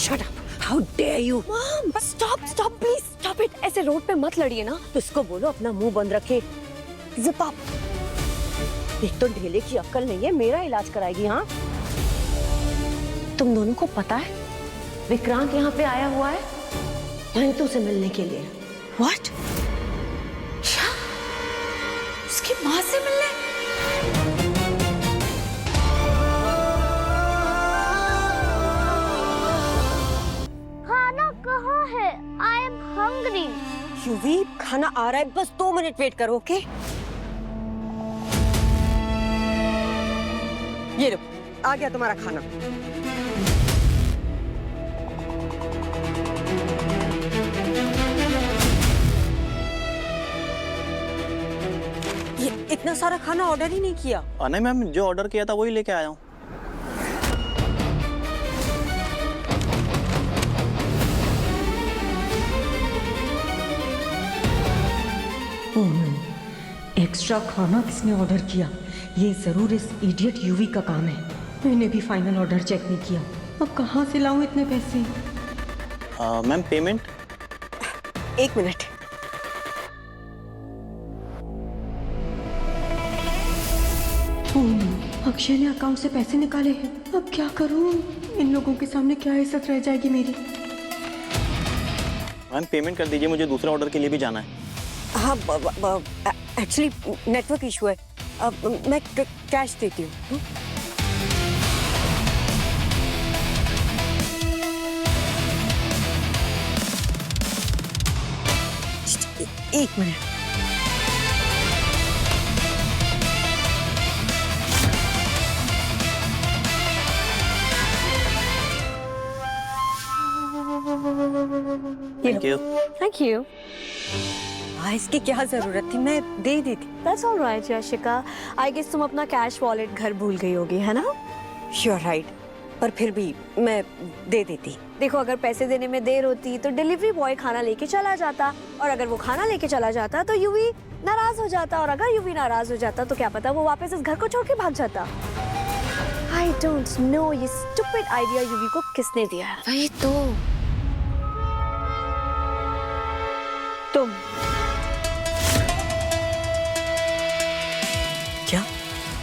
Shut up! How dare you? Mom stop stop please stop it. ऐसे road पे मत लड़िए ना। तो इसको बोलो अपना मुंह बंद रखे। Zip up. एक तो ढेले की अक्कल नहीं है, मेरा इलाज कराएगी। हाँ, तुम दोनों को पता है विक्रांत यहाँ पे आया हुआ है तो से मिलने के लिए। व्हाट? क्या? उसकी माँ से मिलने? खाना कहाँ है? I am hungry. यूवी, खाना आ रहा है, बस 2 मिनट वेट करो। ओके? ये लो, आ गया तुम्हारा खाना। ये इतना सारा खाना ऑर्डर ही नहीं किया। नहीं मैम, जो ऑर्डर किया था वही लेके आया हूँ। एक्स्ट्रा खाना किसने ऑर्डर किया? ये जरूर इस इडियट यूवी का काम है। मैंने भी फाइनल ऑर्डर चेक नहीं किया। अब कहाँ से लाऊं इतने पैसे? Ma'am payment? 1 मिनट। अक्षय ने अकाउंट से पैसे निकाले हैं। अब क्या करूं? इन लोगों के सामने क्या इज्जत रह जाएगी मेरी? मैम पेमेंट कर दीजिए, मुझे दूसरे ऑर्डर के लिए भी जाना है। हाँ, एक्चुअली नेटवर्क इशू है। मैं कैश देती हूँ। एक minute. Thank you. Thank you. हाँ, इसकी क्या जरूरत थी, मैं दे देती। That's all right Yashika. I guess तुम अपना कैश वॉलेट घर भूल गई होगी, है ना? यू आर राइट, पर फिर भी मैं दे देती। देखो, अगर पैसे देने में देर होती तो डिलीवरी बॉय खाना लेके चला जाता, और अगर वो खाना लेके चला जाता तो यूवी नाराज हो जाता, और अगर यूवी नाराज हो जाता तो क्या पता वो वापस इस घर को छोड़ के भाग जाता। आई डोंट नो ये स्टूपिड आइडिया यूवी को किसने दिया है। वही तो। तुम। क्या?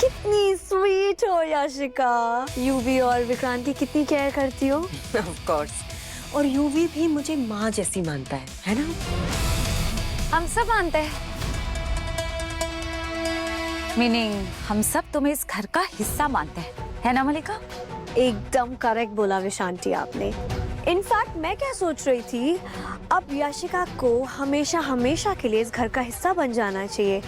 कितनी स्वीट हो याशिका। यूवी और विक्रांत की कितनी केयर करती हो। Of course. और यूवी भी मुझे माँ जैसी मानता है ना? हम सब मानते हैं। मीनिंग हम सब तुम्हें इस घर का हिस्सा मानते हैं, है ना मलिका? एकदम करेक्ट बोला विशांति आपने। इनफैक्ट मैं क्या सोच रही थी, अब याशिका को हमेशा हमेशा के लिए इस घर का हिस्सा बन जाना चाहिए।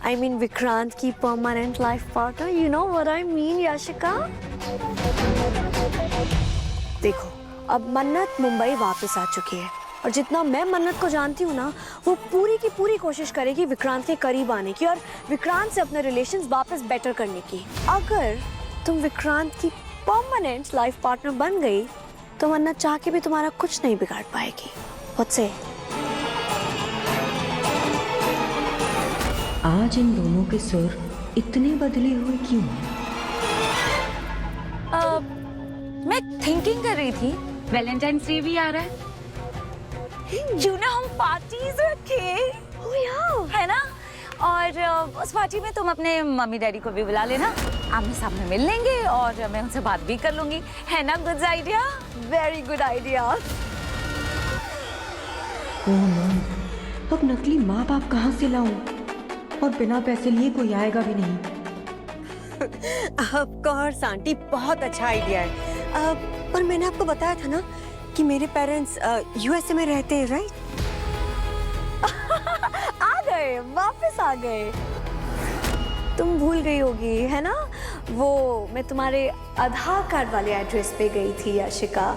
I mean विक्रांत की permanent life partner. You know what I mean Yashika? देखो, अब मन्नत मुंबई वापस आ चुकी है, और जितना मैं मन्नत को जानती हूँ ना, वो पूरी की पूरी कोशिश करेगी विक्रांत के करीब आने की और विक्रांत से अपने रिलेशंस वापस बेटर करने की। अगर तुम विक्रांत की परमानेंट लाइफ पार्टनर बन गई तो मन्नत चाह के भी तुम्हारा कुछ नहीं बिगाड़ पाएगी। What say? आज इन दोनों के सुर इतने बदले हुए क्यों? मैं थिंकिंग कर रही थी, वैलेंटाइंस डे भी आ रहा है, क्यों ना हम पार्टीज रखें? Oh yeah. है ना? और उस पार्टी में तुम अपने मम्मी डैडी को भी बुला लेना, आमने सामने मिल लेंगे और मैं उनसे बात भी कर लूंगी, है ना? Good idea. Very good idea. Oh no, अब नकली माँ बाप कहाँ से लाऊं? और बिना पैसे लिए कोई आएगा भी नहीं। ऑफ कोर्स आंटी, बहुत अच्छा आइडिया है। पर मैंने आपको बताया था ना कि मेरे पेरेंट्स यूएसए में रहते हैं, राइट? आ गए, वापस आ गए। तुम भूल गई होगी, है ना? वो मैं तुम्हारे आधार कार्ड वाले एड्रेस पे गई थी याशिका,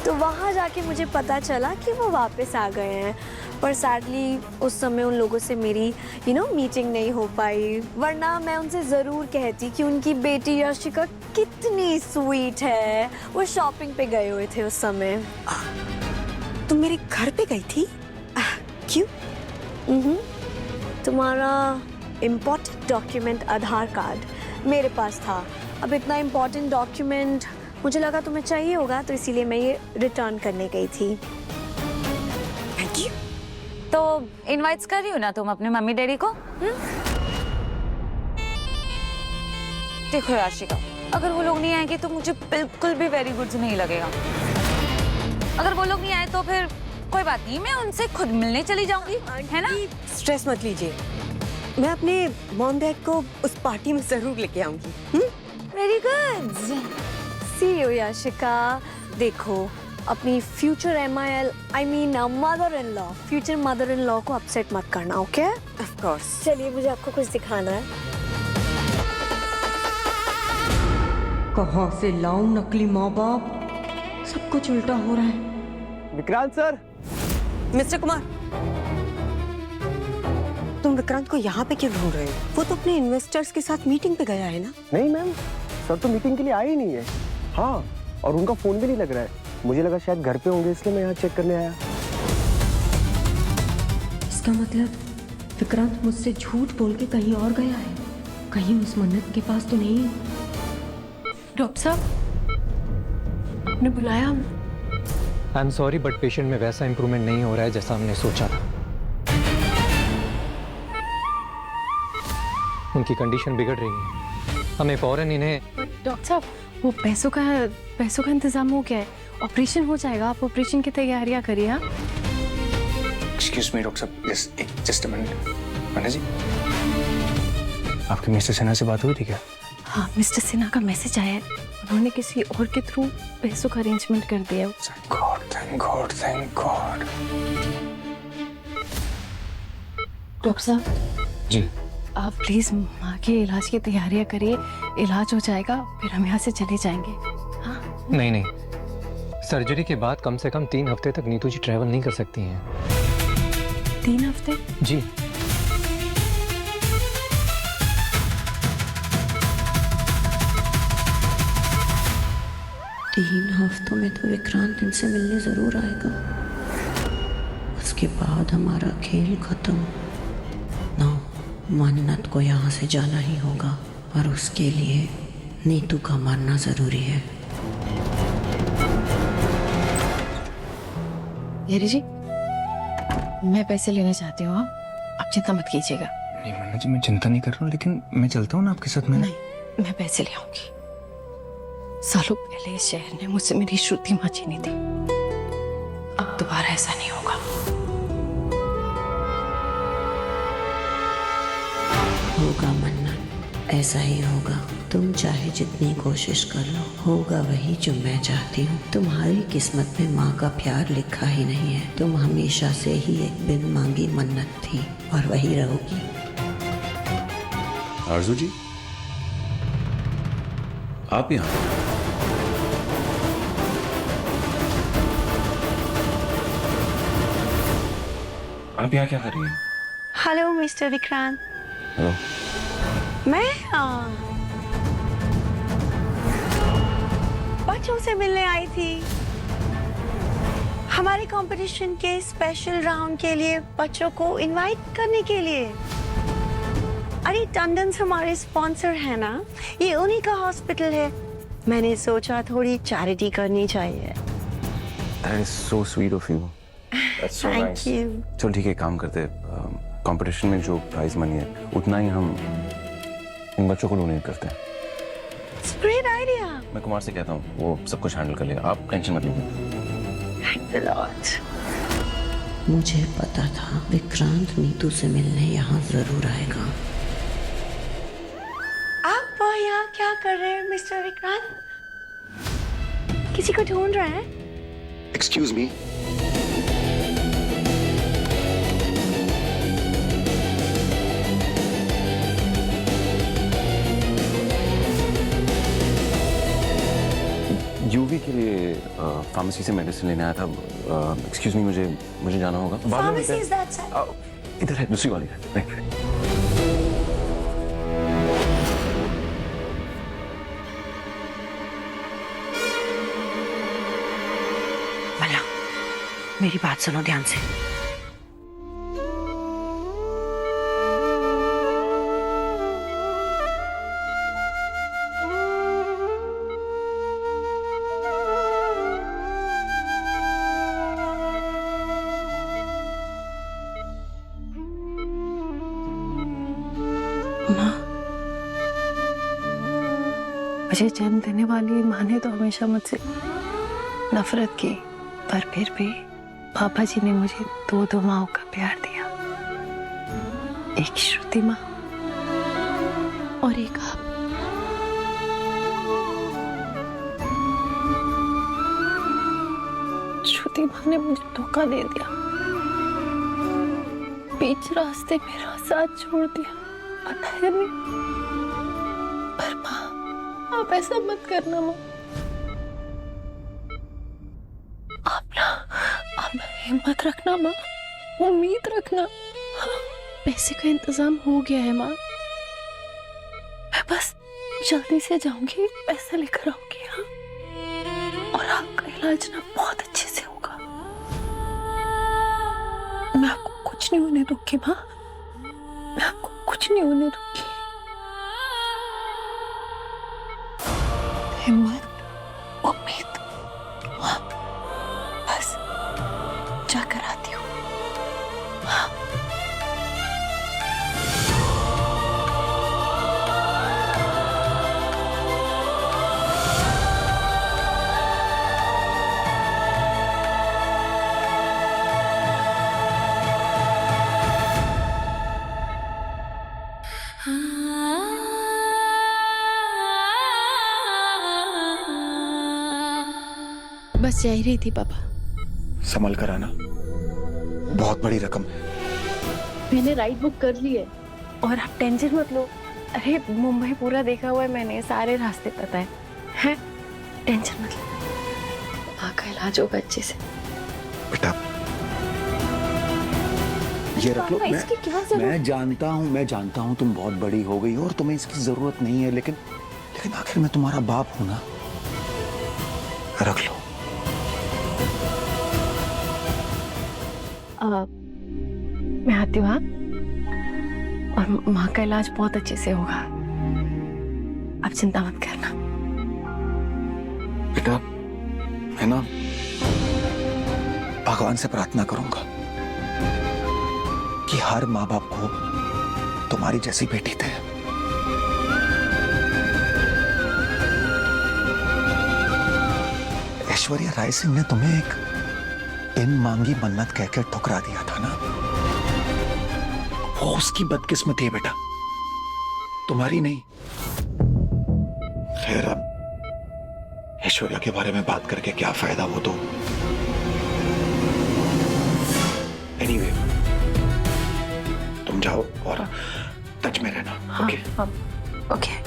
तो वहाँ जाके मुझे पता चला कि वो वापस आ गए हैं। पर सैडली उस समय उन लोगों से मेरी मीटिंग नहीं हो पाई, वरना मैं उनसे ज़रूर कहती कि उनकी बेटी याशिका कितनी स्वीट है। वो शॉपिंग पे गए हुए थे उस समय। तुम मेरे घर पे गई थी? क्यों? तुम्हारा इम्पोर्टेंट डॉक्यूमेंट आधार कार्ड मेरे पास था। अब इतना इम्पोर्टेंट डॉक्यूमेंट मुझे लगा तुम्हें चाहिए होगा तो इसीलिए मैं ये रिटर्न करने गई थी। Thank you. तो इनवाइट्स कर रही हो ना तुम अपने मम्मी डैडी को? देखो याशिका, अगर वो लोग नहीं आएंगे तो मुझे बिल्कुल भी वेरी गुड नहीं लगेगा। अगर वो लोग नहीं आए तो फिर कोई बात नहीं, मैं उनसे खुद मिलने चली जाऊंगी, है ना? स्ट्रेस मत लीजिए, मैं अपने मॉम डैड को उस पार्टी में जरूर लेके आऊंगी। Very good. See you Yashika. देखो, अपनी future I mean mother in law, future mother in law को अपसेट मत करना, ओके? Of course. चलिए, मुझे आपको कुछ दिखाना है। कहाँ से लाऊं नकली माँ बाप, सब कुछ उल्टा हो रहा है। विक्रांत सर। मिस्टर कुमार, तुम विक्रांत को यहाँ पे क्यों ढूंढ रहे हो? वो तो अपने इन्वेस्टर्स के साथ मीटिंग पे गया है ना? नहीं मैम, सर तो मीटिंग के लिए आए ही नहीं है। हाँ, और उनका फोन भी नहीं लग रहा है। मुझे लगा शायद घर पे होंगे, इसलिए मैं यहाँ चेक करने आया। इसका मतलब विक्रांत मुझसे झूठ बोल के कहीं और गया है, कहीं उस मन्नत के पास तो नहीं। डॉक्टर साहब, आपने बुलाया? I am sorry but patient में वैसा इंप्रूवमेंट नहीं हो रहा है जैसा हमने सोचा था। उनकी कंडीशन बिगड़ रही है, हमें फौरन इन्हें। डॉक्टर साहब, वो पैसों का इंतजाम हो गया है, ऑपरेशन हो जाएगा। आप ऑपरेशन की तैयारियां करिए। हाँ, एक्सक्यूज मी डॉक्टर साहब, जस्ट अ मिनट। मन्ना जी, आपकी मिस्टर सिन्हा से बात हुई थी क्या? हाँ, मिस्टर सिन्हा का मैसेज आया है, उन्होंने किसी और के थ्रू पैसों का अरेंजमेंट कर दिया। Thank God, thank God. Doctor साहब जी, आप प्लीज माँ के इलाज की तैयारियां करिए, इलाज हो जाएगा फिर हम यहाँ से चले जाएंगे। हाँ? नहीं, सर्जरी के बाद कम से कम 3 हफ्ते तक नीतू जी ट्रैवल नहीं कर सकती हैं। 3 हफ्ते? जी। 3 हफ्तों में तो विक्रांत इनसे मिलने जरूर आएगा। उसके बाद हमारा खेल खत्म। ना, मन्नत को यहाँ से जाना ही होगा, पर उसके लिए नीतू का मरना जरूरी है। येरी जी, मैं पैसे लेना चाहती हूँ, आप चिंता मत कीजिएगा। नहीं मन्ना जी, मैं चिंता नहीं कर रहा हूँ, लेकिन मैं चलता हूँ ना आपके साथ में। नहीं, मैं पैसे ले आऊंगी। सालों पहले इस शहर ने मुझसे मेरी श्रुति माँ छीनी थी, अब दोबारा ऐसा नहीं होगा। होगा मन्नत, ऐसा ही होगा। तुम चाहे जितनी कोशिश कर लो, होगा वही जो मैं चाहती हूँ। तुम्हारी किस्मत में माँ का प्यार लिखा ही नहीं है। तुम हमेशा से ही एक बिन मांगी मन्नत थी और वही रहोगी। आरजू जी, आप यहाँ? आप यहाँ क्या कर रही हैं? Hello mister Vikrant. हेलो। मैं बच्चों से मिलने आई थी, हमारे कंपटीशन के स्पेशल राउंड के लिए बच्चों को इनवाइट करने के लिए। अरे टंडन हमारे स्पॉन्सर है ना, ये उन्हीं का हॉस्पिटल है। मैंने सोचा थोड़ी चैरिटी करनी चाहिए। That is so sweet of you. That's so Thank nice. you. चलो ठीक है, काम करते। कंपटीशन में जो प्राइज मनी है उतना ही हम इन बच्चों को डोनेट करते हैं। It's a great idea. मैं कुमार से कहता हूँ, वो सब कुछ हैंडल कर लेगा, आप टेंशन मत लीजिए। Thanks a lot. मुझे पता था विक्रांत नीतू से मिलने यहाँ जरूर आएगा। आप यहाँ क्या कर रहे हैं मिस्टर विक्रांत? किसी को ढूंढ रहे हैं? Excuse me. यूवी के लिए फार्मेसी से मेडिसिन लेने आया था। एक्सक्यूज मी, मुझे जाना होगा। Pharmacy is that side. इधर है, दूसरी वाली है। भला, मेरी बात सुनो ध्यान से। माँ, मुझे जन्म देने वाली माँ ने तो हमेशा मुझसे नफरत की, पर फिर भी पापा जी ने मुझे दो माँओं का प्यार दिया। एक श्रुति माँ और एक आप। श्रुति माँ ने मुझे धोखा दे दिया, बीच रास्ते मेरा साथ छोड़ दिया, पता है नहीं। पर माँ, आप ऐसा मत करना माँ। आप हिम्मत रखना माँ, उम्मीद रखना। हाँ, पैसे का इंतजाम हो गया है माँ। मैं बस जल्दी से जाऊंगी, पैसा लेकर आऊंगी। हाँ, और आपका इलाज ना बहुत अच्छे से होगा। मैं आपको कुछ नहीं होने दूंगी माँ, मैं आपको कुछ नहीं होने दूंगी। हिम्मत, उम्मीद, हाँ, बस जाकर आती हूँ। हाँ। बस जा ही रही थी पापा। संभल कर आना, बहुत बड़ी रकम है। मैंने राइड बुक कर ली है और आप टेंशन मत लो। अरे मुंबई पूरा देखा हुआ है मैंने, सारे रास्ते पता है? टेंशन मत लो, माँ का इलाज होगा अच्छे से। बेटा ये रख लो। मैं जानता हूँ तुम बहुत बड़ी हो गई हो और तुम्हें इसकी जरूरत नहीं है, लेकिन आखिर मैं तुम्हारा बाप हूं ना। रख लो। मैं आती हूँ। हाँ, और माँ का इलाज बहुत अच्छे से होगा, आप चिंता मत करना। बेटा मैं ना भगवान से प्रार्थना करूंगा कि हर माँ बाप को तुम्हारी जैसी बेटी दे। ऐश्वर्या राय सिंह ने तुम्हें एक बिन मांगी मन्नत कहकर ठुकरा दिया था ना, वो उसकी बदकिस्मती है बेटा, तुम्हारी नहीं। खैर अब ऐश्वर्या के बारे में बात करके क्या फायदा, वो तो एनीवे तुम जाओ और टच में रहना। हाँ, ओके? हाँ, ओके।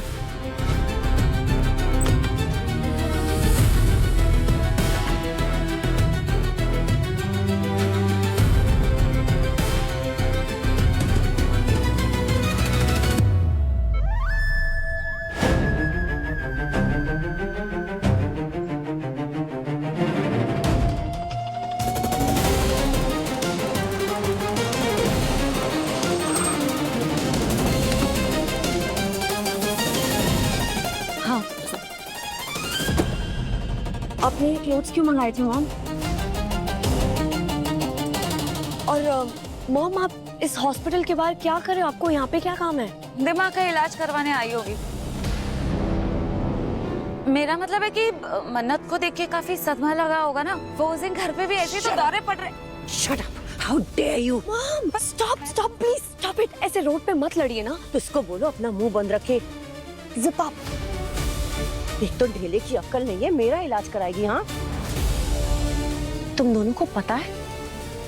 आपने ये क्लोथ्स क्यों मंगाए थे मॉम? और मॉम आप इस हॉस्पिटल के बाहर क्या कर रहे हो? आपको यहाँ पे क्या काम है? दिमाग का इलाज करवाने आई होगी। मेरा मतलब है कि मन्नत को देख के काफी सदमा लगा होगा ना। वो उस दिन घर पे भी ऐसे तो दौरे पड़ रहे। Shut up! How dare you? Mom stop please stop it। ऐसे रोड पे मत लड़िए ना। तो इसको बोलो अपना मुंह बंद रखे। Zip up। एक तो ढेले की अक्कल नहीं है, मेरा इलाज कराएगी। हाँ, तुम दोनों को पता है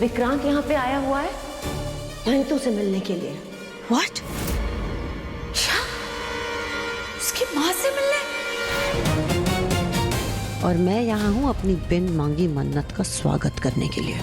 विक्रांत यहाँ पे आया हुआ है तो उसे मिलने के लिए। What? क्या? उसकी माँ से मिलने? और मैं यहाँ हूँ अपनी बिन मांगी मन्नत का स्वागत करने के लिए।